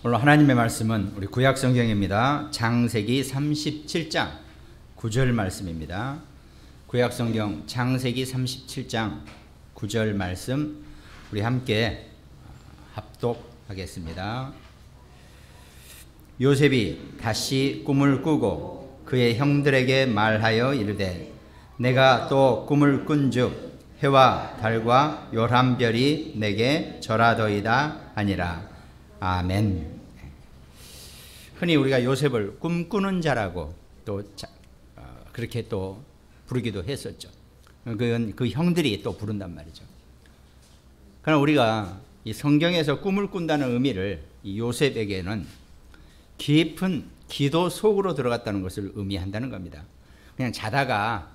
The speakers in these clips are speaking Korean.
오늘 하나님의 말씀은 우리 구약 성경입니다. 창세기 37장 9절 말씀입니다. 구약 성경 창세기 37장 9절 말씀 우리 함께 합독하겠습니다. 요셉이 다시 꿈을 꾸고 그의 형들에게 말하여 이르되 내가 또 꿈을 꾼즉 해와 달과 열한 별이 내게 절하더이다 하니라. 아멘. 흔히 우리가 요셉을 꿈꾸는 자라고 또 그렇게 또 부르기도 했었죠. 그건 그 형들이 또 부른단 말이죠. 그러나 우리가 이 성경에서 꿈을 꾼다는 의미를 이 요셉에게는 깊은 기도 속으로 들어갔다는 것을 의미한다는 겁니다. 그냥 자다가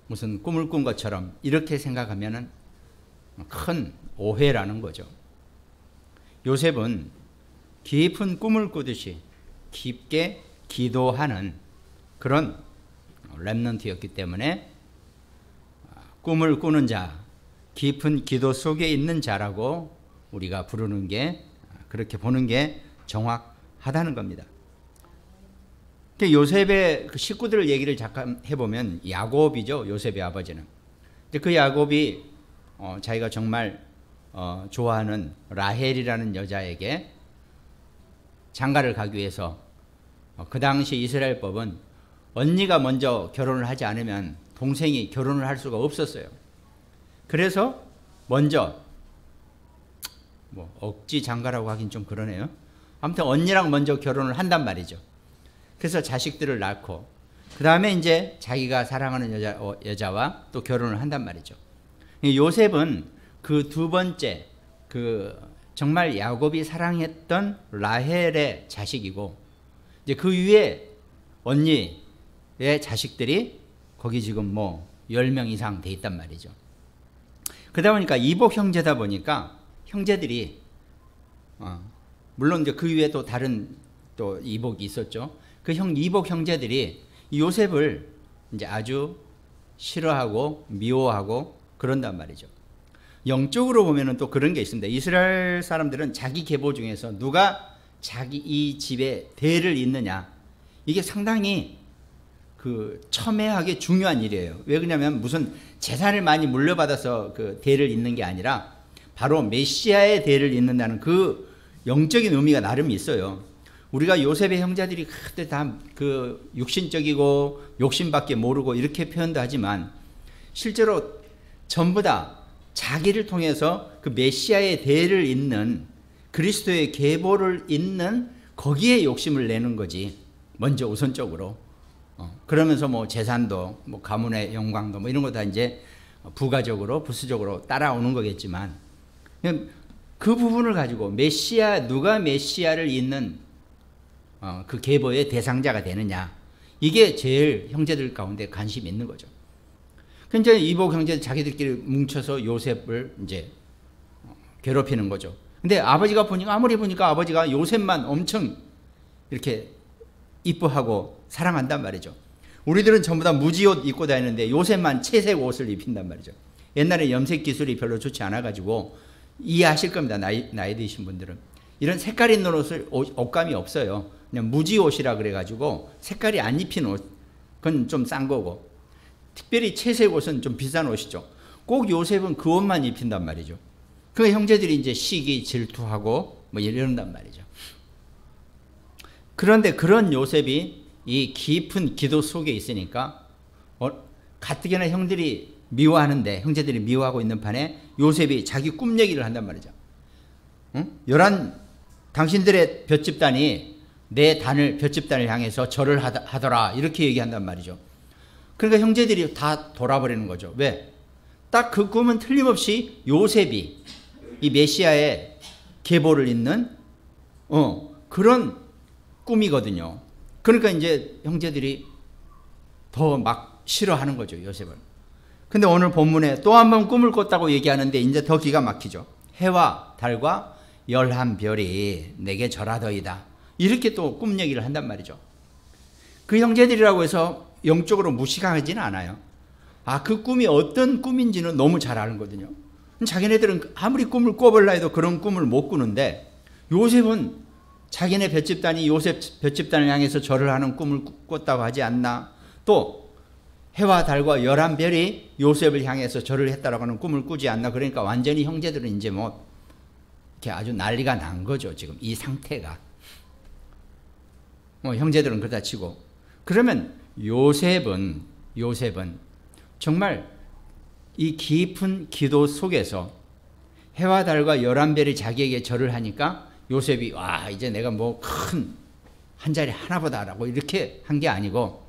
무슨 꿈을 꾼 것처럼 이렇게 생각하면은 큰 오해라는 거죠. 요셉은 깊은 꿈을 꾸듯이 깊게 기도하는 그런 렘넌트였기 때문에 꿈을 꾸는 자, 깊은 기도 속에 있는 자라고 우리가 부르는 게, 그렇게 보는 게 정확하다는 겁니다. 요셉의 그 식구들 얘기를 잠깐 해보면 야곱이죠. 요셉의 아버지는. 그 야곱이 자기가 정말 좋아하는 라헬이라는 여자에게 장가를 가기 위해서 그 당시 이스라엘법은 언니가 먼저 결혼을 하지 않으면 동생이 결혼을 할 수가 없었어요. 그래서 먼저 억지 장가라고 하긴 좀 그러네요. 아무튼 언니랑 먼저 결혼을 한단 말이죠. 그래서 자식들을 낳고 그 다음에 이제 자기가 사랑하는 여자와 또 결혼을 한단 말이죠. 요셉은 그 두 번째 정말 야곱이 사랑했던 라헬의 자식이고 이제 그 위에 언니의 자식들이 거기 지금 10명 이상 돼 있단 말이죠. 그러다 보니까 이복 형제다 보니까 형제들이 물론 이제 그 위에 또 다른 또 이복이 있었죠. 그 이복 형제들이 요셉을 이제 아주 싫어하고 미워하고 그런단 말이죠. 영적으로 보면은 또 그런 게 있습니다. 이스라엘 사람들은 자기 계보 중에서 누가 자기 이 집에 대를 잇느냐, 이게 상당히 첨예하게 중요한 일이에요. 왜 그러냐면 무슨 재산을 많이 물려받아서 그 대를 잇는 게 아니라 바로 메시아의 대를 잇는다는 그 영적인 의미가 나름 있어요. 우리가 요셉의 형제들이 그때 다 육신적이고 욕심밖에 모르고 이렇게 표현도 하지만 실제로 전부 다 자기를 통해서 그 메시아의 대를 잇는 그리스도의 계보를 잇는 거기에 욕심을 내는 거지. 먼저 우선적으로. 그러면서 재산도 가문의 영광도 이런 거 다 이제 부가적으로 부수적으로 따라오는 거겠지만 그 부분을 가지고 누가 메시아를 잇는 그 계보의 대상자가 되느냐, 이게 제일 형제들 가운데 관심이 있는 거죠. 이제 이복 형제들 자기들끼리 뭉쳐서 요셉을 이제 괴롭히는 거죠. 근데 아버지가 아무리 보니까 아버지가 요셉만 엄청 이렇게 이뻐하고 사랑한단 말이죠. 우리들은 전부 다 무지옷 입고 다니는데 요셉만 채색 옷을 입힌단 말이죠. 옛날에 염색 기술이 별로 좋지 않아가지고 이해하실 겁니다. 나이 드신 분들은. 이런 색깔 있는 옷감이 없어요. 그냥 무지옷이라 그래가지고 색깔이 안 입힌 옷, 그건 좀 싼 거고, 특별히 채색 옷은 좀 비싼 옷이죠. 꼭 요셉은 그 옷만 입힌단 말이죠. 그 형제들이 이제 시기 질투하고 이런단 말이죠. 그런데 그런 요셉이 이 깊은 기도 속에 있으니까 가뜩이나 형제들이 미워하고 있는 판에 요셉이 자기 꿈 얘기를 한단 말이죠. 당신들의 볏집단이 내 볏집단을 향해서 절을 하더라, 이렇게 얘기한단 말이죠. 그러니까 형제들이 다 돌아버리는 거죠. 왜? 딱 그 꿈은 틀림없이 요셉이 이 메시아의 계보를 잇는 그런 꿈이거든요. 그러니까 이제 형제들이 더 막 싫어하는 거죠, 요셉을. 근데 오늘 본문에 또 한 번 꿈을 꿨다고 얘기하는데 이제 더 기가 막히죠. 해와 달과 열한 별이 내게 절하더이다, 이렇게 또 꿈 얘기를 한단 말이죠. 그 형제들이라고 해서 영적으로 무시하지는 않아요. 그 꿈이 어떤 꿈인지는 너무 잘 알거든요. 자기네들은 아무리 꿈을 꿔볼라 해도 그런 꿈을 못 꾸는데 요셉은 자기네 볏집단이 요셉 볏집단을 향해서 절을 하는 꿈을 꿨다고 하지 않나? 또 해와 달과 11별이 요셉을 향해서 절을 했다라고 하는 꿈을 꾸지 않나? 그러니까 완전히 형제들은 이제 뭐 이렇게 아주 난리가 난 거죠. 지금 이 상태가. 뭐 형제들은 그렇다 치고, 그러면 요셉은 정말 이 깊은 기도 속에서 해와 달과 11별이 자기에게 절을 하니까 요셉이 와 이제 내가 뭐 큰 한 자리 하나보다라고 이렇게 한 게 아니고,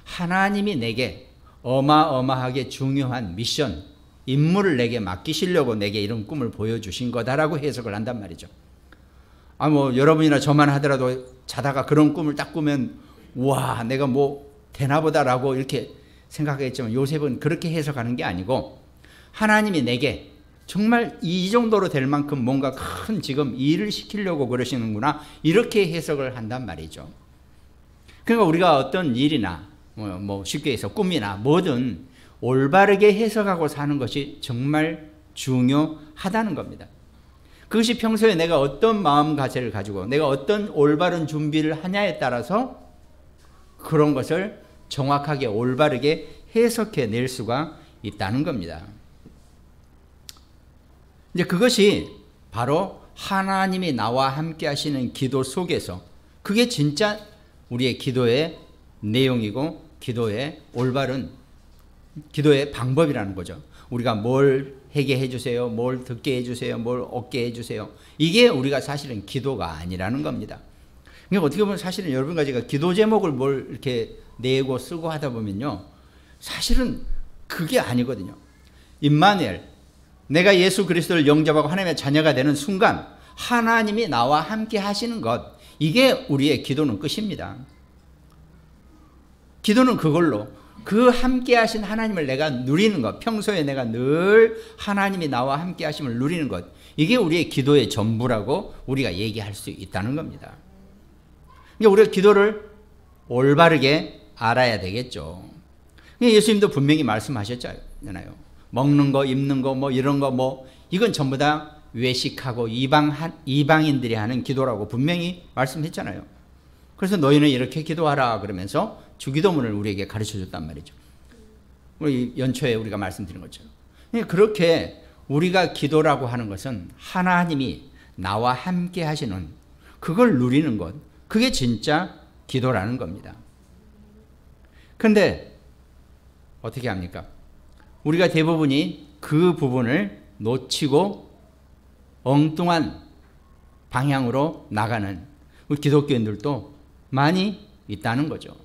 하나님이 내게 어마어마하게 중요한 미션, 임무를 내게 맡기시려고 내게 이런 꿈을 보여주신 거다라고 해석을 한단 말이죠. 뭐 여러분이나 저만 하더라도 자다가 그런 꿈을 딱 꾸면 와 내가 뭐 되나보다라고 이렇게 생각하겠지만, 요셉은 그렇게 해석하는 게 아니고 하나님이 내게 정말 이 정도로 될 만큼 뭔가 큰 지금 일을 시키려고 그러시는구나, 이렇게 해석을 한단 말이죠. 그러니까 우리가 어떤 일이나 뭐 쉽게 해서 꿈이나 뭐든 올바르게 해석하고 사는 것이 정말 중요하다는 겁니다. 그것이 평소에 내가 어떤 마음가짐을 가지고 내가 어떤 올바른 준비를 하냐에 따라서 그런 것을 정확하게 올바르게 해석해 낼 수가 있다는 겁니다. 이제 그것이 바로 하나님이 나와 함께 하시는 기도 속에서, 그게 진짜 우리의 기도의 내용이고 기도의 올바른 기도의 방법이라는 거죠. 우리가 뭘 하게 해주세요, 뭘 듣게 해주세요, 뭘 얻게 해주세요, 이게 우리가 사실은 기도가 아니라는 겁니다. 그러니까 어떻게 보면 사실은 여러분과 제가 기도 제목을 뭘 이렇게 내고 쓰고 하다 보면요, 사실은 그게 아니거든요. 임마누엘, 내가 예수 그리스도를 영접하고 하나님의 자녀가 되는 순간 하나님이 나와 함께 하시는 것, 이게 우리의 기도는 끝입니다. 기도는 그걸로 그 함께 하신 하나님을 내가 누리는 것, 평소에 내가 늘 하나님이 나와 함께 하심을 누리는 것, 이게 우리의 기도의 전부라고 우리가 얘기할 수 있다는 겁니다. 그러니까 우리가 기도를 올바르게 알아야 되겠죠. 예수님도 분명히 말씀하셨잖아요. 먹는 거, 입는 거, 뭐 이런 거, 뭐 이건 전부 다 외식하고 이방인들이 하는 기도라고 분명히 말씀했잖아요. 그래서 너희는 이렇게 기도하라 그러면서 주기도문을 우리에게 가르쳐 줬단 말이죠. 우리 연초에 우리가 말씀드린 것처럼. 그렇게 우리가 기도라고 하는 것은 하나님이 나와 함께 하시는 그걸 누리는 것, 그게 진짜 기도라는 겁니다. 그런데 어떻게 합니까? 우리가 대부분이 그 부분을 놓치고 엉뚱한 방향으로 나가는 우리 기독교인들도 많이 있다는 거죠.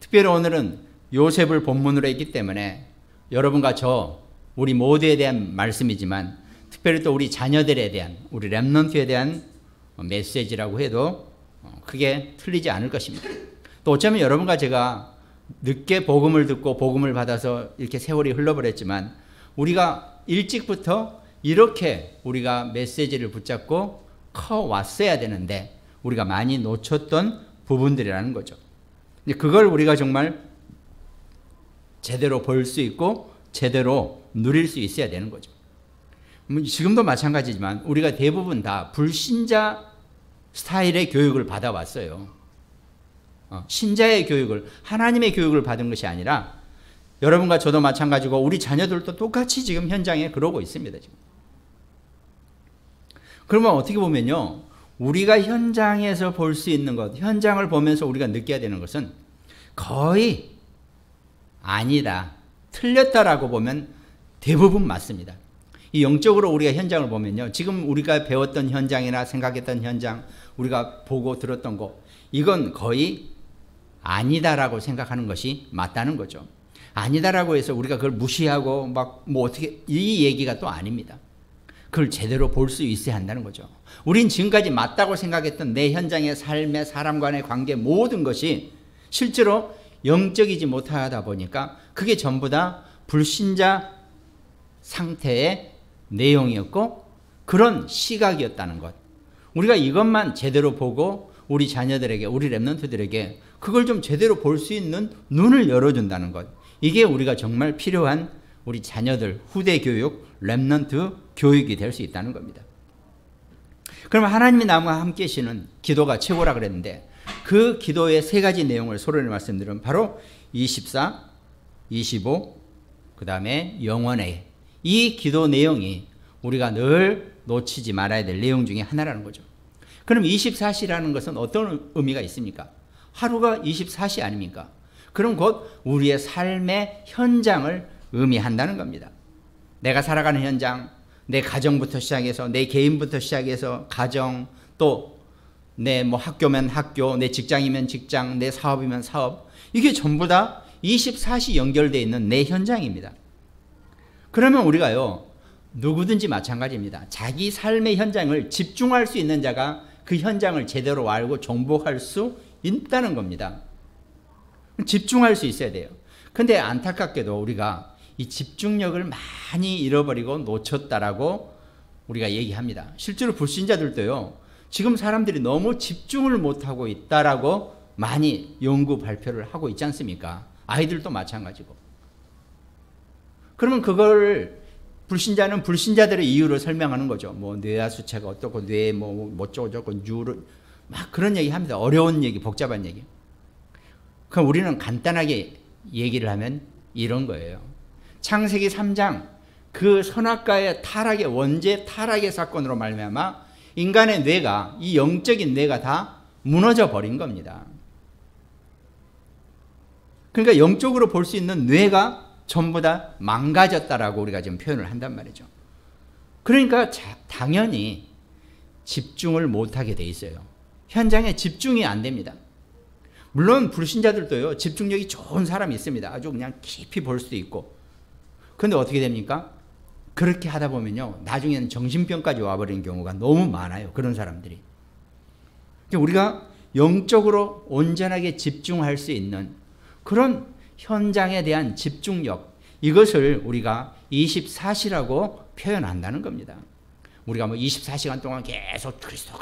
특별히 오늘은 요셉을 본문으로 했기 때문에 여러분과 저, 우리 모두에 대한 말씀이지만 특별히 또 우리 자녀들에 대한, 우리 렘넌트에 대한 메시지라고 해도 크게 틀리지 않을 것입니다. 또 어쩌면 여러분과 제가 늦게 복음을 듣고 복음을 받아서 이렇게 세월이 흘러버렸지만 우리가 일찍부터 이렇게 우리가 메시지를 붙잡고 커왔어야 되는데 우리가 많이 놓쳤던 부분들이라는 거죠. 그걸 우리가 정말 제대로 볼 수 있고 제대로 누릴 수 있어야 되는 거죠. 지금도 마찬가지지만 우리가 대부분 다 불신자 스타일의 교육을 받아왔어요. 신자의 교육을, 하나님의 교육을 받은 것이 아니라 여러분과 저도 마찬가지고 우리 자녀들도 똑같이 지금 현장에 그러고 있습니다. 지금. 그러면 어떻게 보면요, 우리가 현장에서 볼 수 있는 것, 현장을 보면서 우리가 느껴야 되는 것은 거의 아니다, 틀렸다라고 보면 대부분 맞습니다. 이 영적으로 우리가 현장을 보면요, 지금 우리가 배웠던 현장이나 생각했던 현장, 우리가 보고 들었던 것, 이건 거의 아니다라고 생각하는 것이 맞다는 거죠. 아니다라고 해서 우리가 그걸 무시하고 막 뭐 어떻게, 이 얘기가 또 아닙니다. 그걸 제대로 볼 수 있어야 한다는 거죠. 우린 지금까지 맞다고 생각했던 내 현장의 삶의 사람 간의 관계 모든 것이 실제로 영적이지 못하다 보니까 그게 전부 다 불신자 상태의 내용이었고 그런 시각이었다는 것. 우리가 이것만 제대로 보고 우리 자녀들에게, 우리 렘넌트들에게 그걸 좀 제대로 볼 수 있는 눈을 열어준다는 것. 이게 우리가 정말 필요한 우리 자녀들 후대 교육, 렘넌트 교육이 될 수 있다는 겁니다. 그럼 하나님이 나와 함께 하시는 기도가 최고라 그랬는데 그 기도의 세 가지 내용을 서론에 말씀드리면 바로 24, 25, 그 다음에 영원의 이 기도 내용이 우리가 늘 놓치지 말아야 될 내용 중에 하나라는 거죠. 그럼 24시라는 것은 어떤 의미가 있습니까? 하루가 24시 아닙니까? 그럼 곧 우리의 삶의 현장을 의미한다는 겁니다. 내가 살아가는 현장, 내 가정부터 시작해서 내 개인부터 시작해서 가정, 또 내 학교면 학교, 내 직장이면 직장, 내 사업이면 사업, 이게 전부 다 24시 연결되어 있는 내 현장입니다. 그러면 우리가요, 누구든지 마찬가지입니다. 자기 삶의 현장을 집중할 수 있는 자가 그 현장을 제대로 알고 정복할 수 있다는 겁니다. 집중할 수 있어야 돼요. 근데 안타깝게도 우리가 이 집중력을 많이 잃어버리고 놓쳤다라고 우리가 얘기합니다. 실제로 불신자들도요, 지금 사람들이 너무 집중을 못하고 있다라고 많이 연구 발표를 하고 있지 않습니까? 아이들도 마찬가지고. 그러면 그걸 불신자는 불신자들의 이유를 설명하는 거죠. 뇌하수체가 어떻고, 어쩌고, 뉴로, 막 그런 얘기 합니다. 어려운 얘기, 복잡한 얘기. 그럼 우리는 간단하게 얘기를 하면 이런 거예요. 창세기 3장, 그 선악과의 타락의 원죄 타락의 사건으로 말미암아 인간의 뇌가, 이 영적인 뇌가 다 무너져 버린 겁니다. 그러니까 영적으로 볼 수 있는 뇌가 전부 다 망가졌다라고 우리가 지금 표현을 한단 말이죠. 그러니까 당연히 집중을 못하게 돼 있어요. 현장에 집중이 안 됩니다. 물론 불신자들도요, 집중력이 좋은 사람이 있습니다. 아주 그냥 깊이 볼 수도 있고. 그런데 어떻게 됩니까? 그렇게 하다 보면요, 나중에는 정신병까지 와버리는 경우가 너무 많아요. 그런 사람들이. 우리가 영적으로 온전하게 집중할 수 있는 그런 현장에 대한 집중력, 이것을 우리가 24시라고 표현한다는 겁니다. 우리가 24시간 동안 계속 그리스도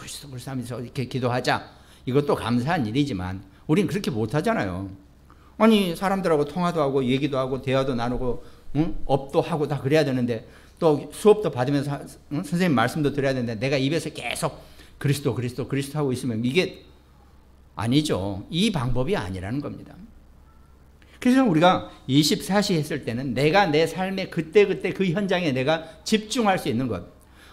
하면서 이렇게 기도하자, 이것도 감사한 일이지만 우리는 그렇게 못하잖아요. 아니, 사람들하고 통화도 하고 얘기도 하고 대화도 나누고 업도 하고 다 그래야 되는데, 또 수업도 받으면서 선생님 말씀도 들어야 되는데 내가 입에서 계속 그리스도 하고 있으면 이게 아니죠. 이 방법이 아니라는 겁니다. 그래서 우리가 24시 했을 때는 내가 내 삶의 그때그때 그 현장에 내가 집중할 수 있는 것.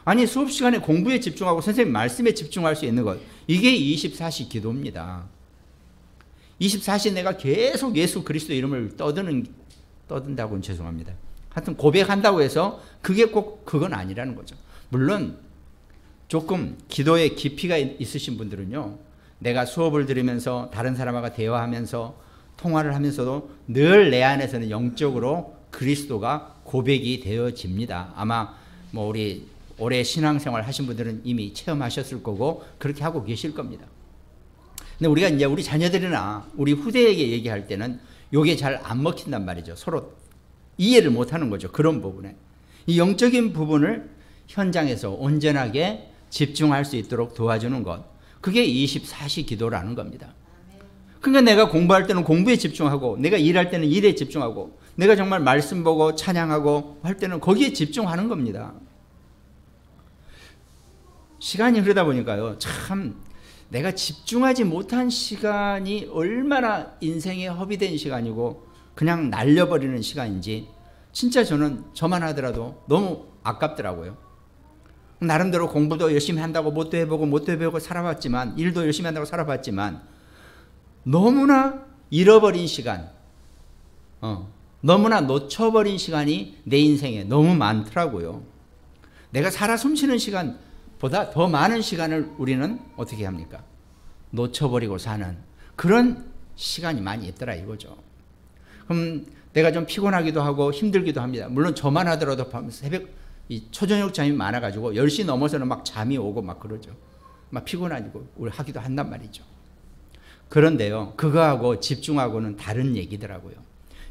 아니, 수업 시간에 공부에 집중하고 선생님 말씀에 집중할 수 있는 것. 이게 24시 기도입니다. 24시 내가 계속 예수 그리스도 이름을 떠든다고는 죄송합니다. 하여튼 고백한다고 해서 그게 꼭 그건 아니라는 거죠. 물론 조금 기도에 깊이가 있으신 분들은요, 내가 수업을 들으면서 다른 사람하고 대화하면서 통화를 하면서도 늘 내 안에서는 영적으로 그리스도가 고백이 되어집니다. 아마 우리 오래 신앙생활 하신 분들은 이미 체험하셨을 거고 그렇게 하고 계실 겁니다. 근데 우리가 이제 우리 자녀들이나 우리 후대에게 얘기할 때는 이게 잘 안 먹힌단 말이죠. 서로 이해를 못하는 거죠. 그런 부분에. 이 영적인 부분을 현장에서 온전하게 집중할 수 있도록 도와주는 것. 그게 24시 기도라는 겁니다. 그러니까 내가 공부할 때는 공부에 집중하고, 내가 일할 때는 일에 집중하고, 내가 정말 말씀 보고 찬양하고 할 때는 거기에 집중하는 겁니다. 시간이 흐르다 보니까요, 참 내가 집중하지 못한 시간이 얼마나 인생에 허비된 시간이고 그냥 날려버리는 시간인지 진짜 저만 하더라도 너무 아깝더라고요. 나름대로 공부도 열심히 한다고 못도 해보고 살아봤지만, 일도 열심히 한다고 살아봤지만 너무나 잃어버린 시간, 너무나 놓쳐버린 시간이 내 인생에 너무 많더라고요. 내가 살아 숨쉬는 시간보다 더 많은 시간을 우리는 어떻게 합니까? 놓쳐버리고 사는 그런 시간이 많이 있더라 이거죠. 그럼 내가 좀 피곤하기도 하고 힘들기도 합니다. 물론 저만 하더라도 새벽 초저녁 잠이 많아가지고 10시 넘어서는 막 잠이 오고 막 그러죠. 막 피곤하고 우리 하기도 한단 말이죠. 그런데요, 그거하고 집중하고는 다른 얘기더라고요.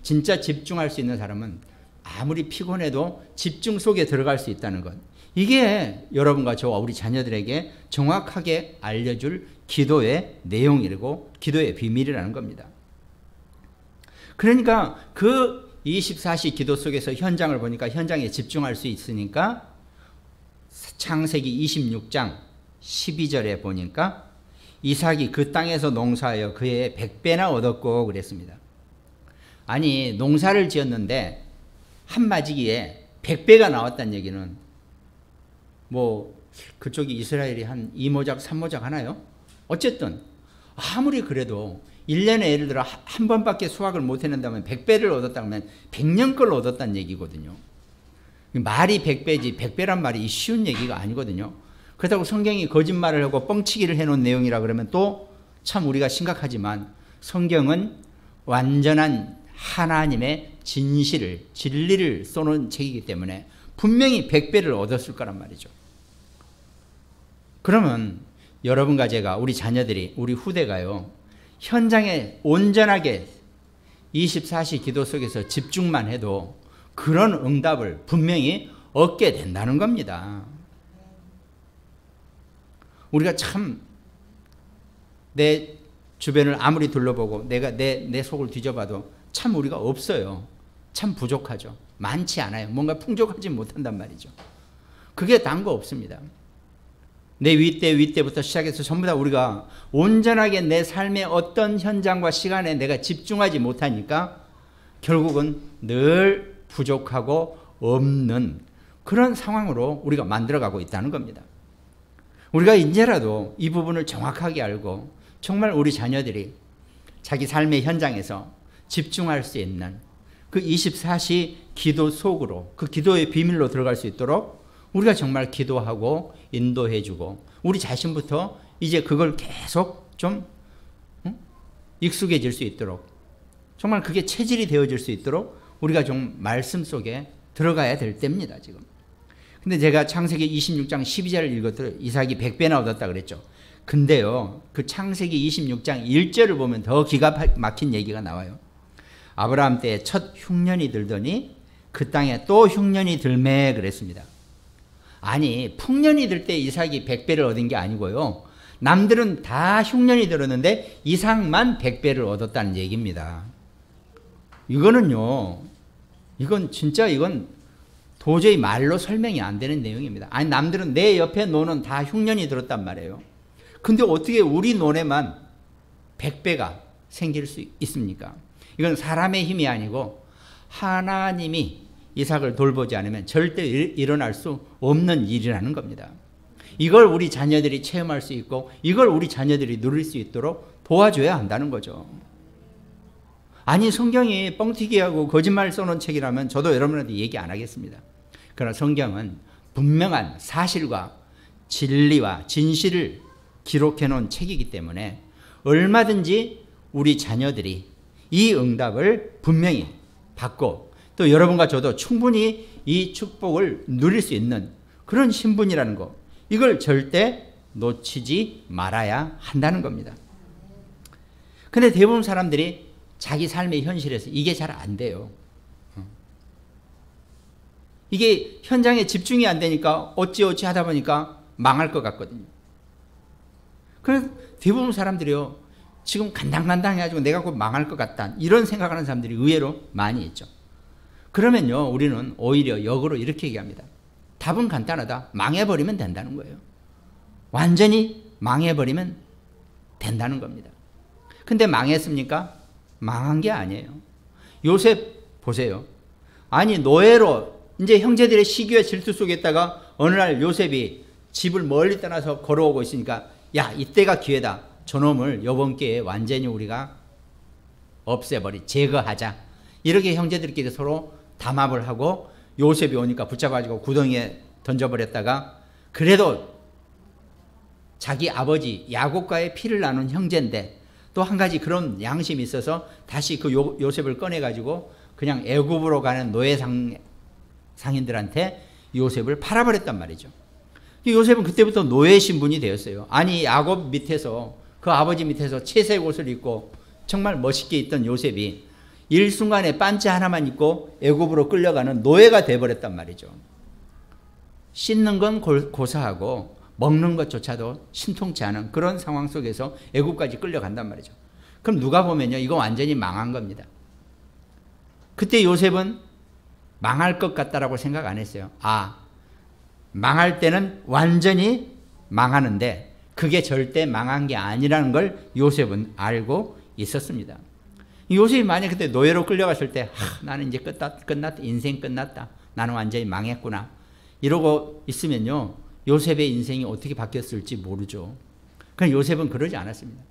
진짜 집중할 수 있는 사람은 아무리 피곤해도 집중 속에 들어갈 수 있다는 것. 이게 여러분과 저와 우리 자녀들에게 정확하게 알려줄 기도의 내용이고 기도의 비밀이라는 겁니다. 그러니까 그 24시 기도 속에서 현장을 보니까 현장에 집중할 수 있으니까 창세기 26장 12절에 보니까 이삭이 그 땅에서 농사하여 그의 100배나 얻었고 그랬습니다. 아니 농사를 지었는데 한 마지기에 100배가 나왔다는 얘기는 뭐 그쪽이 이스라엘이 한 2모작 3모작 하나요? 어쨌든 아무리 그래도 1년에 예를 들어 한 번밖에 수확을 못 해낸다면 100배를 얻었다 그러면 100년 걸 얻었다는 얘기거든요. 말이 100배지 100배란 말이 쉬운 얘기가 아니거든요. 그렇다고 성경이 거짓말을 하고 뻥치기를 해놓은 내용이라 그러면 또 참 우리가 심각하지만 성경은 완전한 하나님의 진리를 쏘는 책이기 때문에 분명히 100배를 얻었을 거란 말이죠. 그러면 여러분과 제가 우리 자녀들이 우리 후대가요 현장에 온전하게 24시 기도 속에서 집중만 해도 그런 응답을 분명히 얻게 된다는 겁니다. 우리가 참 내 주변을 아무리 둘러보고 내가 내 속을 뒤져봐도 참 우리가 없어요. 참 부족하죠. 많지 않아요. 뭔가 풍족하지 못한단 말이죠. 그게 단 거 없습니다. 내 윗대부터 시작해서 전부 다 우리가 온전하게 내 삶의 어떤 현장과 시간에 내가 집중하지 못하니까 결국은 늘 부족하고 없는 그런 상황으로 우리가 만들어가고 있다는 겁니다. 우리가 이제라도 이 부분을 정확하게 알고 정말 우리 자녀들이 자기 삶의 현장에서 집중할 수 있는 그 24시 기도 속으로 그 기도의 비밀로 들어갈 수 있도록 우리가 정말 기도하고 인도해주고 우리 자신부터 이제 그걸 계속 좀 익숙해질 수 있도록 정말 그게 체질이 되어질 수 있도록 우리가 좀 말씀 속에 들어가야 될 때입니다. 지금. 근데 제가 창세기 26장 12절을 읽었더니 이삭이 100배나 얻었다 그랬죠. 근데요 그 창세기 26장 1절을 보면 더 기가 막힌 얘기가 나와요. 아브라함 때에 첫 흉년이 들더니 그 땅에 또 흉년이 들매 그랬습니다. 아니 풍년이 들 때 이삭이 100배를 얻은 게 아니고요. 남들은 다 흉년이 들었는데 이삭만 100배를 얻었다는 얘기입니다. 이거는요. 이건 도저히 말로 설명이 안 되는 내용입니다. 아니 남들은 내 옆에 노는 다 흉년이 들었단 말이에요. 근데 어떻게 우리 논에만 100배가 생길 수 있습니까? 이건 사람의 힘이 아니고 하나님이 이삭을 돌보지 않으면 절대 일어날 수 없는 일이라는 겁니다. 이걸 우리 자녀들이 체험할 수 있고 이걸 우리 자녀들이 누릴 수 있도록 도와줘야 한다는 거죠. 아니 성경이 뻥튀기하고 거짓말 써놓은 책이라면 저도 여러분한테 얘기 안 하겠습니다. 그러나 성경은 분명한 사실과 진리와 진실을 기록해 놓은 책이기 때문에 얼마든지 우리 자녀들이 이 응답을 분명히 받고 또 여러분과 저도 충분히 이 축복을 누릴 수 있는 그런 신분이라는 거 이걸 절대 놓치지 말아야 한다는 겁니다. 근데 대부분 사람들이 자기 삶의 현실에서 이게 잘 안 돼요. 이게 현장에 집중이 안 되니까 어찌어찌 하다 보니까 망할 것 같거든요. 그래서 대부분 사람들이요 지금 간당간당해가지고 내가 곧 망할 것 같다 이런 생각하는 사람들이 의외로 많이 있죠. 그러면요 우리는 오히려 역으로 이렇게 얘기합니다. 답은 간단하다. 망해버리면 된다는 거예요. 완전히 망해버리면 된다는 겁니다. 근데 망했습니까? 망한 게 아니에요. 요셉 보세요. 아니 노예로 이제 형제들의 시기와 질투 속에 있다가 어느 날 요셉이 집을 멀리 떠나서 걸어오고 있으니까 야 이때가 기회다. 저놈을 이번 기회에 완전히 우리가 제거하자. 이렇게 형제들끼리 서로 담합을 하고 요셉이 오니까 붙잡아가지고 구덩이에 던져버렸다가 그래도 자기 아버지 야곱과의 피를 나눈 형제인데 또 한 가지 그런 양심이 있어서 다시 그 요셉을 꺼내가지고 그냥 애굽으로 가는 노예 상인들한테 요셉을 팔아버렸단 말이죠. 요셉은 그때부터 노예 신분이 되었어요. 아니 야곱 밑에서 그 아버지 밑에서 채색 옷을 입고 정말 멋있게 있던 요셉이 일순간에 반지 하나만 입고 애굽으로 끌려가는 노예가 돼버렸단 말이죠. 씻는 건 고사하고 먹는 것조차도 신통치 않은 그런 상황 속에서 애굽까지 끌려간단 말이죠. 그럼 누가 보면요 이거 완전히 망한 겁니다. 그때 요셉은 망할 것 같다라고 생각 안 했어요. 망할 때는 완전히 망하는데 그게 절대 망한 게 아니라는 걸 요셉은 알고 있었습니다. 요셉이 만약 그때 노예로 끌려갔을 때 나는 이제 끝났다. 인생 끝났다. 나는 완전히 망했구나. 이러고 있으면요. 요셉의 인생이 어떻게 바뀌었을지 모르죠. 그러나 요셉은 그러지 않았습니다.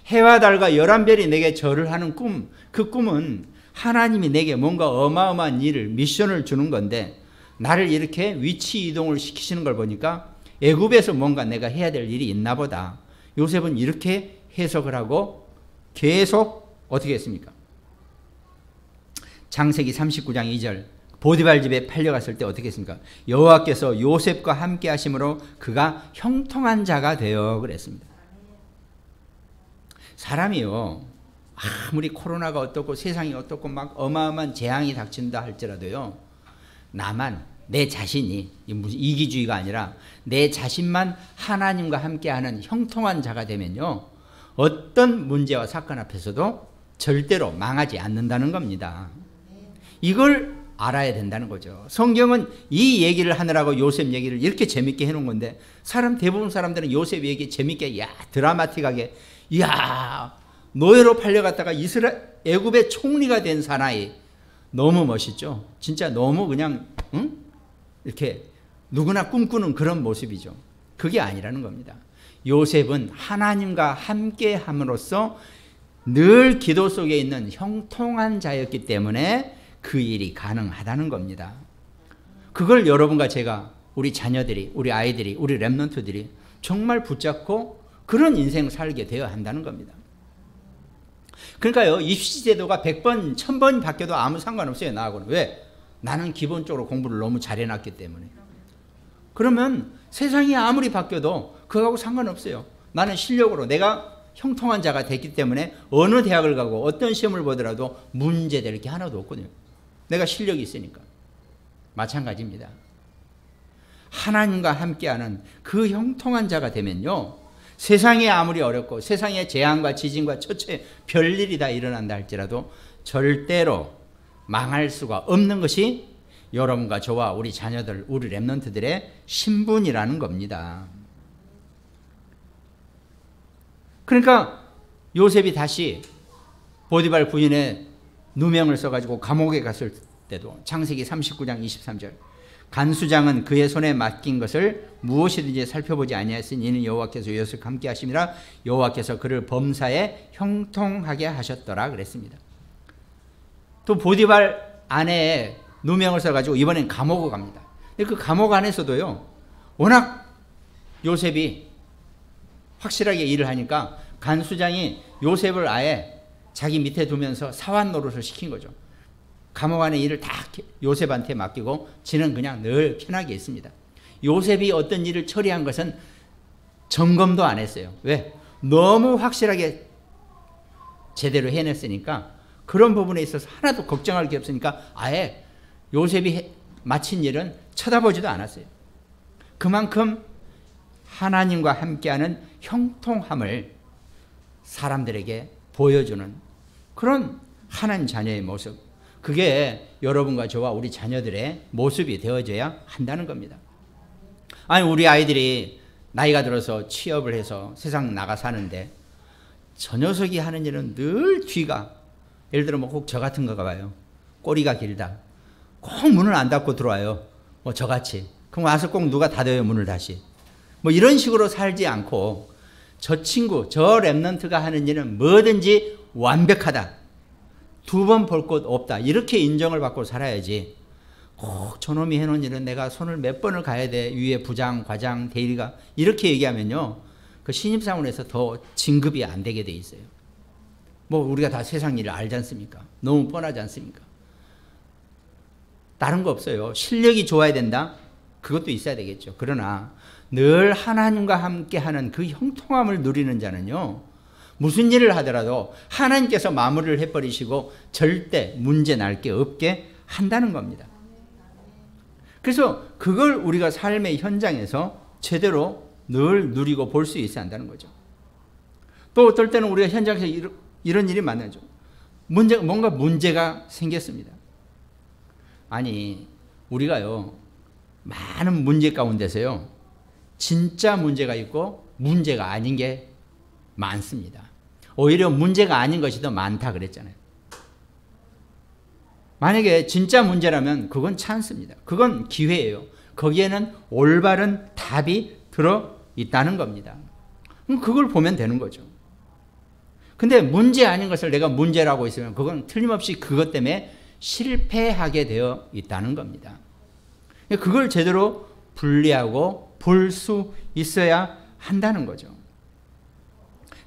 해와 달과 11별이 내게 절을 하는 꿈, 그 꿈은 하나님이 내게 뭔가 어마어마한 일을, 미션을 주는 건데 나를 이렇게 위치 이동을 시키시는 걸 보니까 애굽에서 뭔가 내가 해야 될 일이 있나 보다. 요셉은 이렇게 해석을 하고 계속 어떻게 했습니까? 창세기 39장 2절 보디발 집에 팔려갔을 때 어떻게 했습니까? 여호와께서 요셉과 함께 하심으로 그가 형통한 자가 되어 그랬습니다. 사람이요, 아무리 코로나가 어떻고 세상이 어떻고 막 어마어마한 재앙이 닥친다 할지라도요, 나만, 내 자신이, 무슨 이기주의가 아니라 내 자신만 하나님과 함께하는 형통한 자가 되면요, 어떤 문제와 사건 앞에서도 절대로 망하지 않는다는 겁니다. 이걸 알아야 된다는 거죠. 성경은 이 얘기를 하느라고 요셉 얘기를 이렇게 재밌게 해놓은 건데 대부분 사람들은 요셉 얘기 재밌게 드라마틱하게 노예로 팔려갔다가 애굽의 총리가 된 사나이 너무 멋있죠. 진짜 너무 그냥 이렇게 누구나 꿈꾸는 그런 모습이죠. 그게 아니라는 겁니다. 요셉은 하나님과 함께 함으로써 늘 기도 속에 있는 형통한 자였기 때문에 그 일이 가능하다는 겁니다. 그걸 여러분과 제가, 우리 자녀들이, 우리 아이들이, 우리 렘넌트들이 정말 붙잡고 그런 인생을 살게 되어야 한다는 겁니다. 그러니까요, 입시제도가 100번, 1000번이 바뀌어도 아무 상관없어요, 나하고는. 왜? 나는 기본적으로 공부를 너무 잘해놨기 때문에. 그러면 세상이 아무리 바뀌어도 그거하고 상관없어요. 나는 실력으로 내가 형통한 자가 됐기 때문에 어느 대학을 가고 어떤 시험을 보더라도 문제될 게 하나도 없거든요. 내가 실력이 있으니까. 마찬가지입니다. 하나님과 함께하는 그 형통한 자가 되면요, 세상이 아무리 어렵고 세상에 재앙과 지진과 처처에 별일이 다 일어난다 할지라도 절대로 망할 수가 없는 것이 여러분과 저와 우리 자녀들, 우리 렘넌트들의 신분이라는 겁니다. 그러니까 요셉이 다시 보디발 부인의 누명을 써가지고 감옥에 갔을 때도 창세기 39장 23절 간수장은 그의 손에 맡긴 것을 무엇이든지 살펴보지 아니하였으니 이는 여호와께서 요셉과 함께 하심이라 여호와께서 그를 범사에 형통하게 하셨더라 그랬습니다. 또 보디발 아내의 누명을 써가지고 이번엔 감옥을 갑니다. 그 감옥 안에서도요, 워낙 요셉이 확실하게 일을 하니까 간수장이 요셉을 아예 자기 밑에 두면서 사환 노릇을 시킨 거죠. 감옥 안에 일을 다 요셉한테 맡기고 지는 그냥 늘 편하게 있습니다. 요셉이 어떤 일을 처리한 것은 점검도 안 했어요. 왜? 너무 확실하게 제대로 해냈으니까 그런 부분에 있어서 하나도 걱정할 게 없으니까 아예 요셉이 마친 일은 쳐다보지도 않았어요. 그만큼 하나님과 함께하는 형통함을 사람들에게 보여주는 그런 하나님 자녀의 모습, 그게 여러분과 저와 우리 자녀들의 모습이 되어져야 한다는 겁니다. 아니, 우리 아이들이 나이가 들어서 취업을 해서 세상 나가 사는데 저 녀석이 하는 일은 늘 뒤가, 예를 들어 뭐 꼭 저 같은 거가 봐요. 꼬리가 길다. 꼭 문을 안 닫고 들어와요. 뭐 저같이. 그럼 와서 꼭 누가 닫아요, 문을 다시. 뭐 이런 식으로 살지 않고 저 친구, 저 랩런트가 하는 일은 뭐든지 완벽하다. 두 번 볼 것 없다. 이렇게 인정을 받고 살아야지. 꼭 저놈이 해놓은 일은 내가 손을 몇 번을 가야 돼. 위에 부장, 과장, 대리가. 이렇게 얘기하면요, 그 신입사원에서 더 진급이 안 되게 돼 있어요. 뭐 우리가 다 세상 일을 알지 않습니까? 너무 뻔하지 않습니까? 다른 거 없어요. 실력이 좋아야 된다? 그것도 있어야 되겠죠. 그러나 늘 하나님과 함께하는 그 형통함을 누리는 자는요, 무슨 일을 하더라도 하나님께서 마무리를 해버리시고 절대 문제 날 게 없게 한다는 겁니다. 그래서 그걸 우리가 삶의 현장에서 제대로 늘 누리고 볼 수 있어야 한다는 거죠. 또 어떨 때는 우리가 현장에서 이런 일이 많아죠. 뭔가 문제가 생겼습니다. 아니, 우리가요, 많은 문제 가운데서요, 진짜 문제가 있고 문제가 아닌 게 많습니다. 오히려 문제가 아닌 것이 더 많다 그랬잖아요. 만약에 진짜 문제라면 그건 찬스입니다. 그건 기회예요. 거기에는 올바른 답이 들어있다는 겁니다. 그걸 보면 되는 거죠. 근데 문제 아닌 것을 내가 문제라고 있으면 그건 틀림없이 그것 때문에 실패하게 되어 있다는 겁니다. 그걸 제대로 분리하고 볼 수 있어야 한다는 거죠.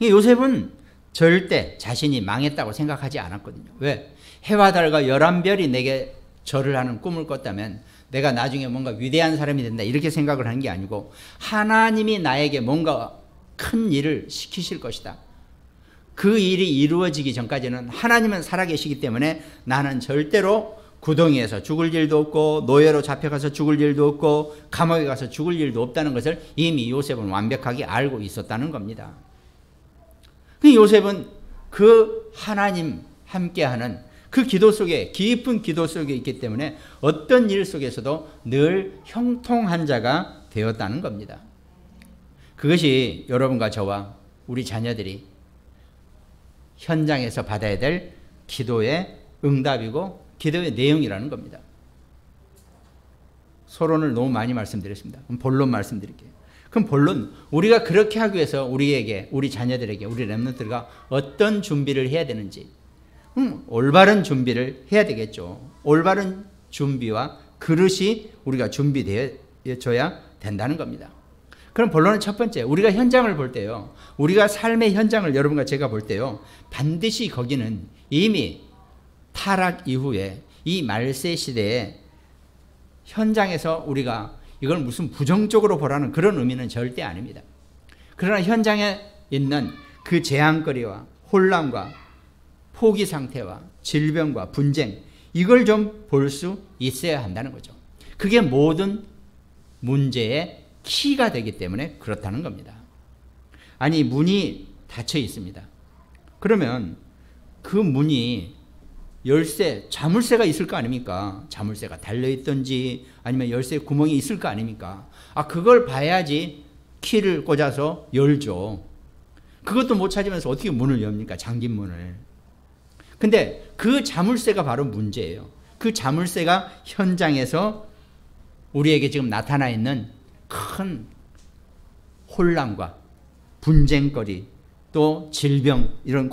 요셉은 절대 자신이 망했다고 생각하지 않았거든요. 왜? 해와 달과 11별이 내게 절을 하는 꿈을 꿨다면 내가 나중에 뭔가 위대한 사람이 된다 이렇게 생각을 한 게 아니고 하나님이 나에게 뭔가 큰 일을 시키실 것이다. 그 일이 이루어지기 전까지는 하나님은 살아계시기 때문에 나는 절대로 구덩이에서 죽을 일도 없고 노예로 잡혀가서 죽을 일도 없고 감옥에 가서 죽을 일도 없다는 것을 이미 요셉은 완벽하게 알고 있었다는 겁니다. 요셉은 그 하나님 함께하는 그 기도 속에 깊은 기도 속에 있기 때문에 어떤 일 속에서도 늘 형통한 자가 되었다는 겁니다. 그것이 여러분과 저와 우리 자녀들이 현장에서 받아야 될 기도의 응답이고 기도의 내용이라는 겁니다. 서론을 너무 많이 말씀드렸습니다. 그럼 본론 말씀드릴게요. 그럼 본론, 우리가 그렇게 하기 위해서 우리에게, 우리 자녀들에게, 우리 렘넌트가 어떤 준비를 해야 되는지, 올바른 준비를 해야 되겠죠. 올바른 준비와 그릇이 우리가 준비되어져야 된다는 겁니다. 그럼 본론은 첫 번째, 우리가 현장을 볼 때요, 우리가 삶의 현장을 여러분과 제가 볼 때요, 반드시 거기는 이미 타락 이후에 이 말세 시대에 현장에서 우리가 이걸 무슨 부정적으로 보라는 그런 의미는 절대 아닙니다. 그러나 현장에 있는 그 재앙거리와 혼란과 포기 상태와 질병과 분쟁, 이걸 좀 볼 수 있어야 한다는 거죠. 그게 모든 문제의 키가 되기 때문에 그렇다는 겁니다. 아니, 문이 닫혀 있습니다. 그러면 그 문이 열쇠, 자물쇠가 있을 거 아닙니까? 자물쇠가 달려있든지 아니면 열쇠 구멍이 있을 거 아닙니까? 그걸 봐야지 키를 꽂아서 열죠. 그것도 못 찾으면서 어떻게 문을 엽니까? 잠긴 문을. 근데 그 자물쇠가 바로 문제예요. 그 자물쇠가 현장에서 우리에게 지금 나타나 있는 큰 혼란과 분쟁거리, 또 질병, 이런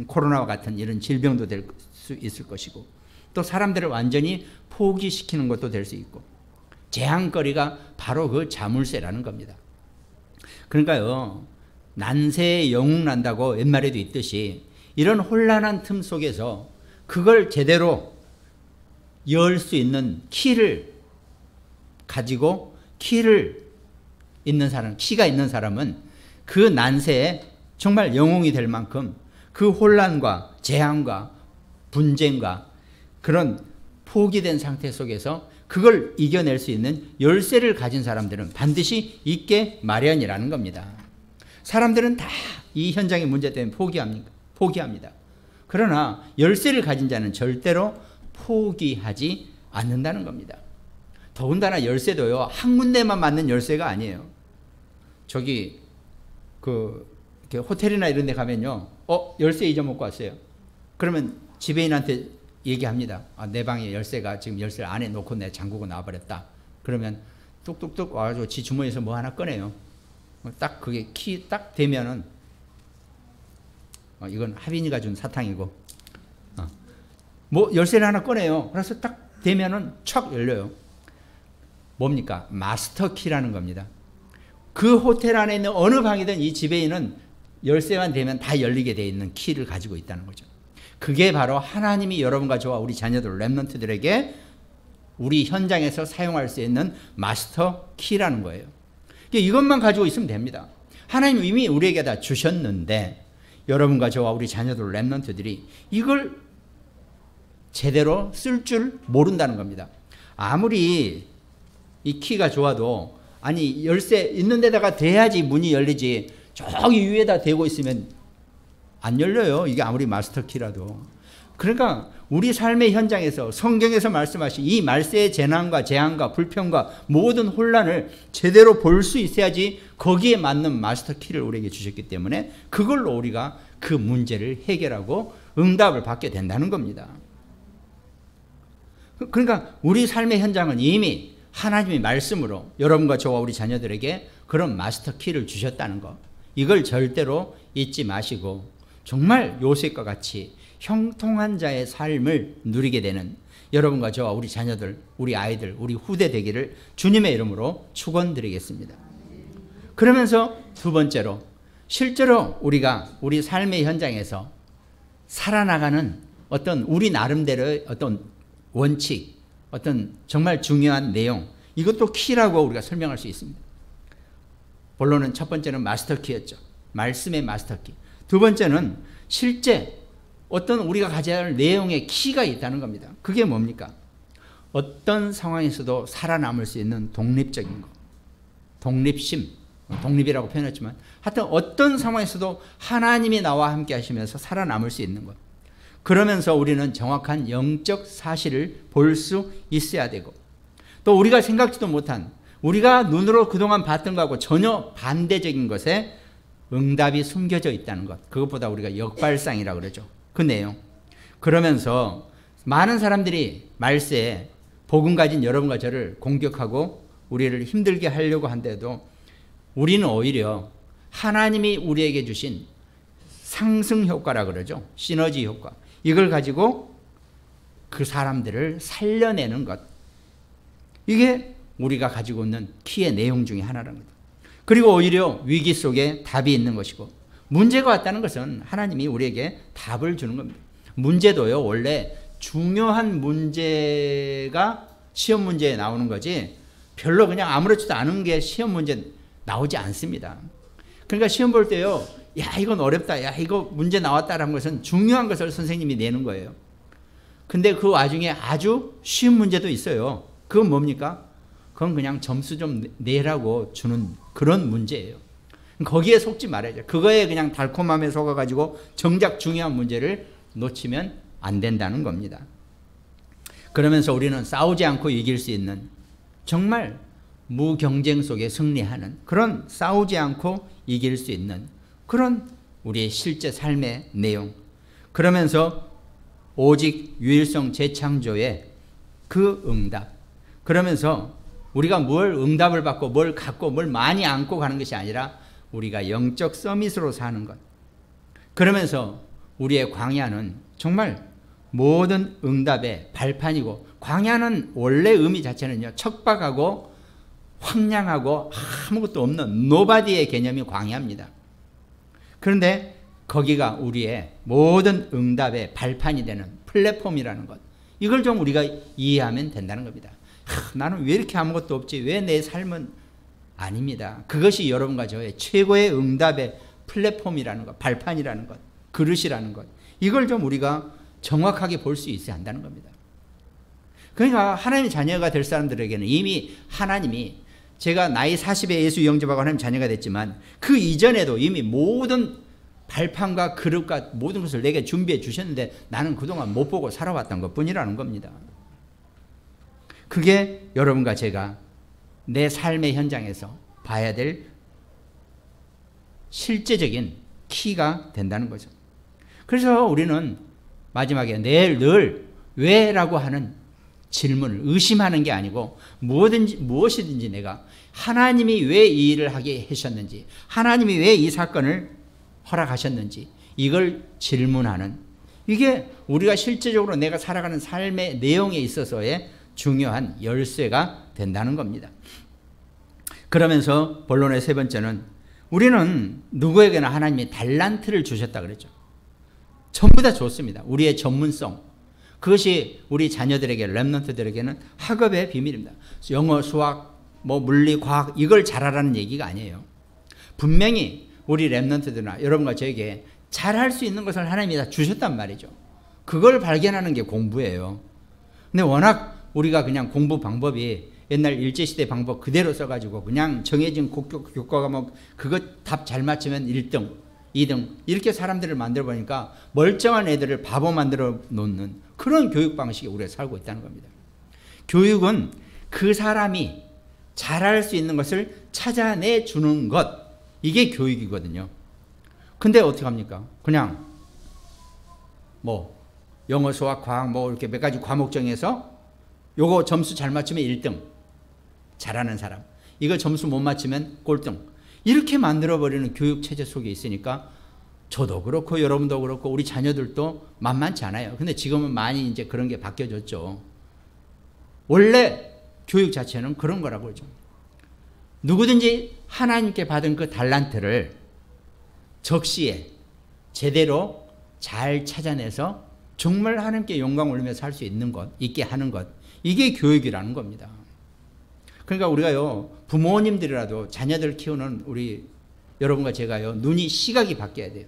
코로나와 같은 이런 질병도 될 수 있을 것이고, 또 사람들을 완전히 포기시키는 것도 될 수 있고, 재앙거리가 바로 그 자물쇠라는 겁니다. 그러니까요, 난세에 영웅 난다고 옛말에도 있듯이 이런 혼란한 틈 속에서 그걸 제대로 열 수 있는 키를 가지고 키를 있는 사람, 키가 있는 사람은 그 난세에 정말 영웅이 될 만큼 그 혼란과 재앙과 분쟁과 그런 포기된 상태 속에서 그걸 이겨낼 수 있는 열쇠를 가진 사람들은 반드시 있게 마련이라는 겁니다. 사람들은 다 이 현장의 문제 때문에 포기합니다. 그러나 열쇠를 가진 자는 절대로 포기하지 않는다는 겁니다. 더군다나 열쇠도요, 한 군데만 맞는 열쇠가 아니에요. 저기 이렇게 호텔이나 이런 데 가면요, 열쇠 잊어먹고 왔어요. 그러면 지배인한테 얘기합니다. 내 방에 열쇠가 지금 열쇠를 안에 놓고 내 잠그고 나와버렸다. 그러면 뚝뚝뚝 와가지고 지 주머니에서 뭐 하나 꺼내요. 딱 그게 키 딱 되면은 이건 하빈이가 준 사탕이고, 뭐 열쇠를 하나 꺼내요. 그래서 딱 되면은 촥 열려요. 뭡니까? 마스터 키라는 겁니다. 그 호텔 안에 있는 어느 방이든 이 지배인은 열쇠만 되면 다 열리게 되어 있는 키를 가지고 있다는 거죠. 그게 바로 하나님이 여러분과 저와 우리 자녀들, 렘넌트들에게 우리 현장에서 사용할 수 있는 마스터 키라는 거예요. 이것만 가지고 있으면 됩니다. 하나님 이미 우리에게 다 주셨는데 여러분과 저와 우리 자녀들, 렘넌트들이 이걸 제대로 쓸 줄 모른다는 겁니다. 아무리 이 키가 좋아도, 아니 열쇠 있는 데다가 대야지 문이 열리지, 저기 위에다 대고 있으면 안 열려요. 이게 아무리 마스터 키라도. 그러니까 우리 삶의 현장에서 성경에서 말씀하신 이 말세의 재난과 재앙과 불평과 모든 혼란을 제대로 볼 수 있어야지 거기에 맞는 마스터 키를 우리에게 주셨기 때문에 그걸로 우리가 그 문제를 해결하고 응답을 받게 된다는 겁니다. 그러니까 우리 삶의 현장은 이미 하나님의 말씀으로 여러분과 저와 우리 자녀들에게 그런 마스터 키를 주셨다는 것, 이걸 절대로 잊지 마시고 정말 요셉과 같이 형통한 자의 삶을 누리게 되는 여러분과 저와 우리 자녀들, 우리 아이들, 우리 후대 되기를 주님의 이름으로 축원드리겠습니다. 그러면서 두 번째로 실제로 우리가 우리 삶의 현장에서 살아나가는 어떤 우리 나름대로의 어떤 원칙, 어떤 정말 중요한 내용, 이것도 키라고 우리가 설명할 수 있습니다. 본론은 첫 번째는 마스터 키였죠. 말씀의 마스터 키. 두 번째는 실제 어떤 우리가 가져야 할 내용의 키가 있다는 겁니다. 그게 뭡니까? 어떤 상황에서도 살아남을 수 있는 독립적인 것. 독립심, 독립이라고 표현했지만 하여튼 어떤 상황에서도 하나님이 나와 함께 하시면서 살아남을 수 있는 것. 그러면서 우리는 정확한 영적 사실을 볼 수 있어야 되고 또 우리가 생각지도 못한 우리가 눈으로 그동안 봤던 것하고 전혀 반대적인 것에 응답이 숨겨져 있다는 것. 그것보다 우리가 역발상이라고 그러죠. 그 내용. 그러면서 많은 사람들이 말세에 복음 가진 여러분과 저를 공격하고 우리를 힘들게 하려고 한데도 우리는 오히려 하나님이 우리에게 주신 상승 효과라고 그러죠. 시너지 효과. 이걸 가지고 그 사람들을 살려내는 것. 이게 우리가 가지고 있는 키의 내용 중에 하나라는 겁니다. 그리고 오히려 위기 속에 답이 있는 것이고 문제가 왔다는 것은 하나님이 우리에게 답을 주는 겁니다. 문제도요, 원래 중요한 문제가 시험 문제에 나오는 거지 별로 그냥 아무렇지도 않은 게 시험 문제 나오지 않습니다. 그러니까 시험 볼 때요, 야 이건 어렵다, 야 이거 문제 나왔다라는 것은 중요한 것을 선생님이 내는 거예요. 근데 그 와중에 아주 쉬운 문제도 있어요. 그건 뭡니까? 그건 그냥 점수 좀 내라고 주는 그런 문제예요. 거기에 속지 말아야죠. 그거에 그냥 달콤함에 속아가지고 정작 중요한 문제를 놓치면 안 된다는 겁니다. 그러면서 우리는 싸우지 않고 이길 수 있는 정말 무경쟁 속에 승리하는 그런 싸우지 않고 이길 수 있는 그런 우리의 실제 삶의 내용. 그러면서 오직 유일성 재창조의 그 응답. 그러면서 우리가 뭘 응답을 받고 뭘 갖고 뭘 많이 안고 가는 것이 아니라 우리가 영적 서밋으로 사는 것. 그러면서 우리의 광야는 정말 모든 응답의 발판이고 광야는 원래 의미 자체는요, 척박하고 황량하고 아무것도 없는 노바디의 개념이 광야입니다. 그런데 거기가 우리의 모든 응답의 발판이 되는 플랫폼이라는 것. 이걸 좀 우리가 이해하면 된다는 겁니다. 나는 왜 이렇게 아무것도 없지? 왜 내 삶은 아닙니다. 그것이 여러분과 저의 최고의 응답의 플랫폼이라는 것, 발판이라는 것, 그릇이라는 것. 이걸 좀 우리가 정확하게 볼 수 있어야 한다는 겁니다. 그러니까 하나님의 자녀가 될 사람들에게는 이미 하나님이 제가 나이 40에 예수 영접하고 하나님 자녀가 됐지만 그 이전에도 이미 모든 발판과 그릇과 모든 것을 내게 준비해 주셨는데 나는 그동안 못 보고 살아왔던 것뿐이라는 겁니다. 그게 여러분과 제가 내 삶의 현장에서 봐야 될 실제적인 키가 된다는 거죠. 그래서 우리는 마지막에 늘 왜라고 하는 질문을 의심하는 게 아니고 무엇이든지 내가 하나님이 왜 이 일을 하게 하셨는지, 하나님이 왜 이 사건을 허락하셨는지 이걸 질문하는, 이게 우리가 실제적으로 내가 살아가는 삶의 내용에 있어서의 중요한 열쇠가 된다는 겁니다. 그러면서 본론의 세 번째는 우리는 누구에게나 하나님이 달란트를 주셨다 그랬죠. 전부 다 좋습니다. 우리의 전문성. 그것이 우리 자녀들에게, 렘넌트들에게는 학업의 비밀입니다. 영어, 수학, 물리, 과학 이걸 잘하라는 얘기가 아니에요. 분명히 우리 렘넌트들이나 여러분과 저에게 잘할 수 있는 것을 하나님이 다 주셨단 말이죠. 그걸 발견하는 게 공부예요. 근데 워낙 우리가 그냥 공부 방법이 옛날 일제시대 방법 그대로 써가지고 그냥 정해진 교과 과목 그거 답 잘 맞추면 1등 2등 이렇게 사람들을 만들어 보니까 멀쩡한 애들을 바보 만들어 놓는 그런 교육 방식에 우리가 살고 있다는 겁니다. 교육은 그 사람이 잘할 수 있는 것을 찾아내 주는 것, 이게 교육이거든요. 근데 어떻게 합니까? 그냥 뭐 영어, 수학, 과학 뭐 이렇게 몇 가지 과목 정해서 요거 점수 잘 맞추면 1등, 잘하는 사람, 이거 점수 못 맞추면 꼴등, 이렇게 만들어버리는 교육체제 속에 있으니까 저도 그렇고 여러분도 그렇고 우리 자녀들도 만만치 않아요. 근데 지금은 많이 이제 그런 게 바뀌어졌죠. 원래 교육 자체는 그런 거라고 그러죠. 누구든지 하나님께 받은 그 달란트를 적시에 제대로 잘 찾아내서 정말 하나님께 영광 올리며 살 수 있는 것, 있게 하는 것, 이게 교육이라는 겁니다. 그러니까 우리가요, 부모님들이라도 자녀들 키우는 우리 여러분과 제가요, 눈이 시각이 바뀌어야 돼요.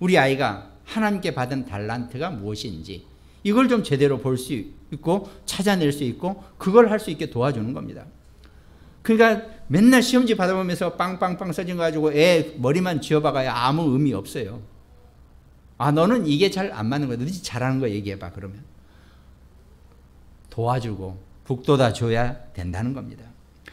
우리 아이가 하나님께 받은 달란트가 무엇인지 이걸 좀 제대로 볼 수 있고 찾아낼 수 있고 그걸 할 수 있게 도와주는 겁니다. 그러니까 맨날 시험지 받아보면서 빵빵빵 써진 거 가지고 애 머리만 쥐어박아야 아무 의미 없어요. 아, 너는 이게 잘 안 맞는 거야. 너지 잘하는 거 얘기해봐. 그러면 도와주고 북돋아 줘야 된다는 겁니다.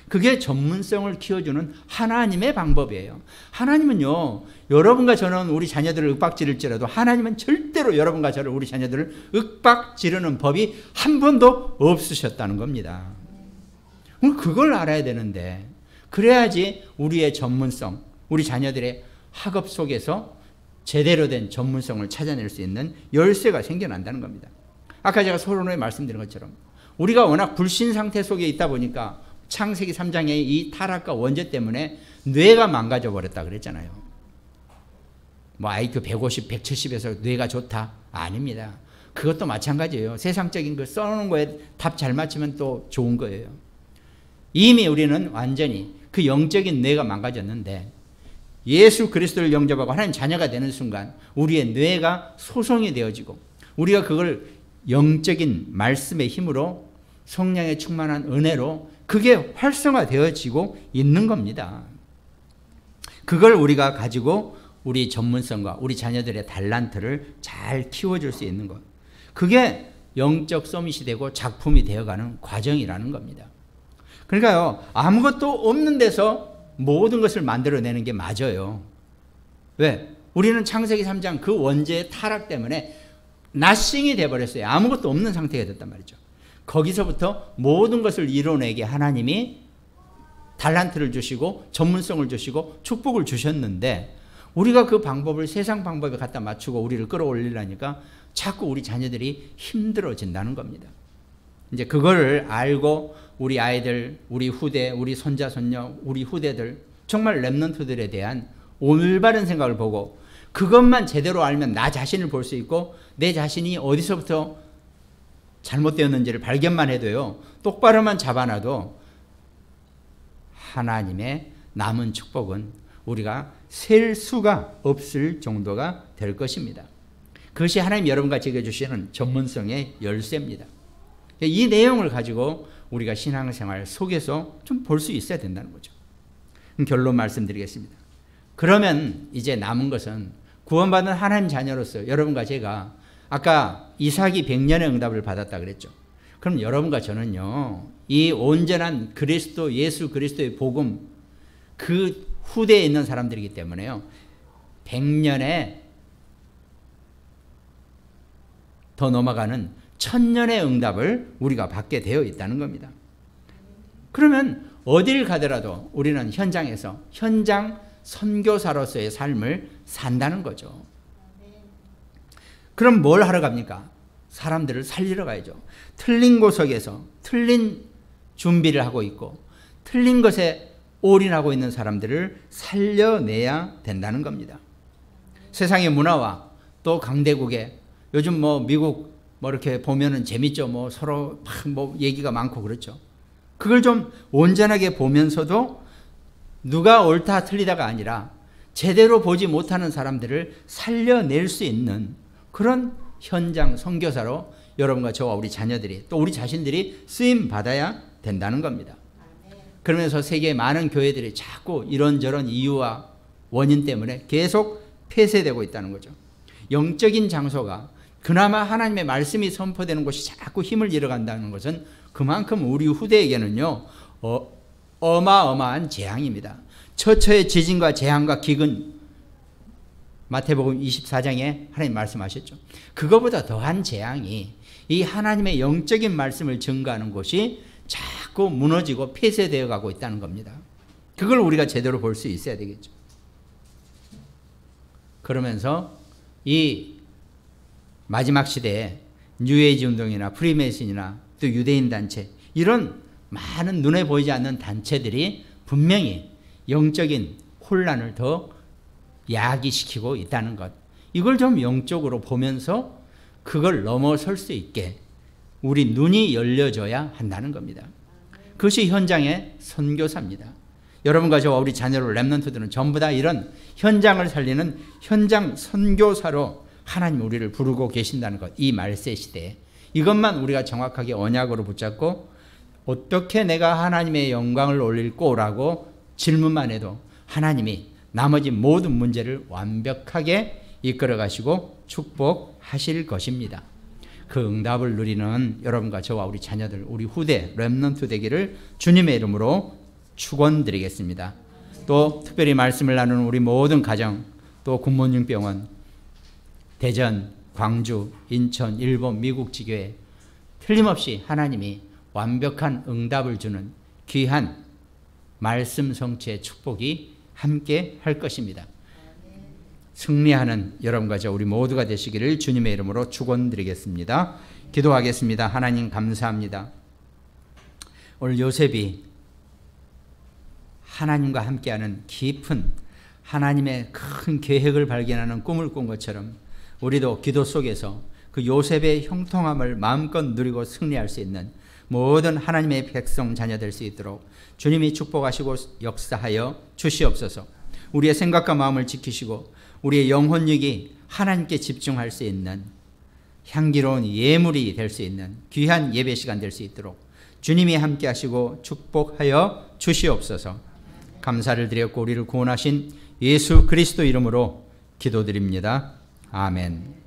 그게 전문성을 키워주는 하나님의 방법이에요. 하나님은요, 여러분과 저는 우리 자녀들을 윽박지를지라도 하나님은 절대로 여러분과 저를, 우리 자녀들을 윽박지르는 법이 한 번도 없으셨다는 겁니다. 그걸 알아야 되는데, 그래야지 우리의 전문성, 우리 자녀들의 학업 속에서 제대로 된 전문성을 찾아낼 수 있는 열쇠가 생겨난다는 겁니다. 아까 제가 서론에 말씀드린 것처럼 우리가 워낙 불신 상태 속에 있다 보니까 창세기 3장의 이 타락과 원죄 때문에 뇌가 망가져 버렸다 그랬잖아요. 뭐 IQ 150, 170에서 뇌가 좋다? 아닙니다. 그것도 마찬가지예요. 세상적인 거 써놓은 거에 답 잘 맞추면 또 좋은 거예요. 이미 우리는 완전히 그 영적인 뇌가 망가졌는데 예수 그리스도를 영접하고 하나님 자녀가 되는 순간 우리의 뇌가 소성이 되어지고 우리가 그걸 영적인 말씀의 힘으로 성령의 충만한 은혜로 그게 활성화되어지고 있는 겁니다. 그걸 우리가 가지고 우리 전문성과 우리 자녀들의 달란트를 잘 키워줄 수 있는 것, 그게 영적 서밋이 되고 작품이 되어가는 과정이라는 겁니다. 그러니까요, 아무것도 없는 데서 모든 것을 만들어내는 게 맞아요. 왜? 우리는 창세기 3장 그 원죄의 타락 때문에 나싱이 돼버렸어요. 아무것도 없는 상태가 됐단 말이죠. 거기서부터 모든 것을 이뤄내게 하나님이 달란트를 주시고 전문성을 주시고 축복을 주셨는데 우리가 그 방법을 세상 방법에 갖다 맞추고 우리를 끌어올리려니까 자꾸 우리 자녀들이 힘들어진다는 겁니다. 이제 그거를 알고 우리 아이들, 우리 후대, 우리 손자, 손녀, 우리 후대들, 정말 렘넌트들에 대한 올바른 생각을 보고 그것만 제대로 알면 나 자신을 볼 수 있고 내 자신이 어디서부터 잘못되었는지를 발견만 해도요, 똑바로만 잡아놔도 하나님의 남은 축복은 우리가 셀 수가 없을 정도가 될 것입니다. 그것이 하나님 여러분과 제게 주시는 전문성의 열쇠입니다. 이 내용을 가지고 우리가 신앙생활 속에서 좀 볼 수 있어야 된다는 거죠. 결론 말씀드리겠습니다. 그러면 이제 남은 것은 구원받은 하나님 자녀로서 여러분과 제가 아까 이삭이 100년의 응답을 받았다 그랬죠. 그럼 여러분과 저는요, 이 온전한 그리스도, 예수 그리스도의 복음, 그 후대에 있는 사람들이기 때문에요, 100년에 더 넘어가는 1000년의 응답을 우리가 받게 되어 있다는 겁니다. 그러면 어딜 가더라도 우리는 현장에서 현장 선교사로서의 삶을 산다는 거죠. 그럼 뭘 하러 갑니까? 사람들을 살리러 가야죠. 틀린 구석에서 틀린 준비를 하고 있고 틀린 것에 올인하고 있는 사람들을 살려내야 된다는 겁니다. 세상의 문화와 또 강대국의 요즘 뭐 미국 뭐 이렇게 보면은 재밌죠. 뭐 서로 뭐 얘기가 많고 그렇죠. 그걸 좀 온전하게 보면서도 누가 옳다 틀리다가 아니라 제대로 보지 못하는 사람들을 살려낼 수 있는 그런 현장 선교사로 여러분과 저와 우리 자녀들이 또 우리 자신들이 쓰임 받아야 된다는 겁니다. 그러면서 세계의 많은 교회들이 자꾸 이런저런 이유와 원인 때문에 계속 폐쇄되고 있다는 거죠. 영적인 장소가 그나마 하나님의 말씀이 선포되는 곳이 자꾸 힘을 잃어간다는 것은 그만큼 우리 후대에게는요 어마어마한 재앙입니다. 처처의 지진과 재앙과 기근, 마태복음 24장에 하나님 말씀하셨죠. 그거보다 더한 재앙이 이 하나님의 영적인 말씀을 증거하는 곳이 자꾸 무너지고 폐쇄되어 가고 있다는 겁니다. 그걸 우리가 제대로 볼 수 있어야 되겠죠. 그러면서 이 마지막 시대에 뉴에이지 운동이나 프리메이슨이나 또 유대인 단체, 이런 많은 눈에 보이지 않는 단체들이 분명히 영적인 혼란을 더 야기시키고 있다는 것, 이걸 좀 영적으로 보면서 그걸 넘어설 수 있게 우리 눈이 열려져야 한다는 겁니다. 그것이 현장의 선교사입니다. 여러분과 저와 우리 자녀로 렘넌트들은 전부 다 이런 현장을 살리는 현장 선교사로 하나님 우리를 부르고 계신다는 것, 이 말세 시대에 이것만 우리가 정확하게 언약으로 붙잡고 어떻게 내가 하나님의 영광을 올릴 거라고 질문만 해도 하나님이 나머지 모든 문제를 완벽하게 이끌어 가시고 축복하실 것입니다. 그 응답을 누리는 여러분과 저와 우리 자녀들, 우리 후대 렘넌트 되기를 주님의 이름으로 축원드리겠습니다. 또 특별히 말씀을 나누는 우리 모든 가정, 또 굿모닝병원, 대전, 광주, 인천, 일본, 미국 지교회, 틀림없이 하나님이 완벽한 응답을 주는 귀한 말씀 성취의 축복이 함께 할 것입니다. 승리하는 여러분과 저 우리 모두가 되시기를 주님의 이름으로 축원드리겠습니다. 기도하겠습니다. 하나님 감사합니다. 오늘 요셉이 하나님과 함께하는 깊은 하나님의 큰 계획을 발견하는 꿈을 꾼 것처럼 우리도 기도 속에서 그 요셉의 형통함을 마음껏 누리고 승리할 수 있는 모든 하나님의 백성 자녀 될 수 있도록 주님이 축복하시고 역사하여 주시옵소서. 우리의 생각과 마음을 지키시고 우리의 영혼력이 하나님께 집중할 수 있는 향기로운 예물이 될 수 있는 귀한 예배 시간 될 수 있도록 주님이 함께 하시고 축복하여 주시옵소서. 감사를 드렸고 우리를 구원하신 예수 그리스도 이름으로 기도드립니다. 아멘.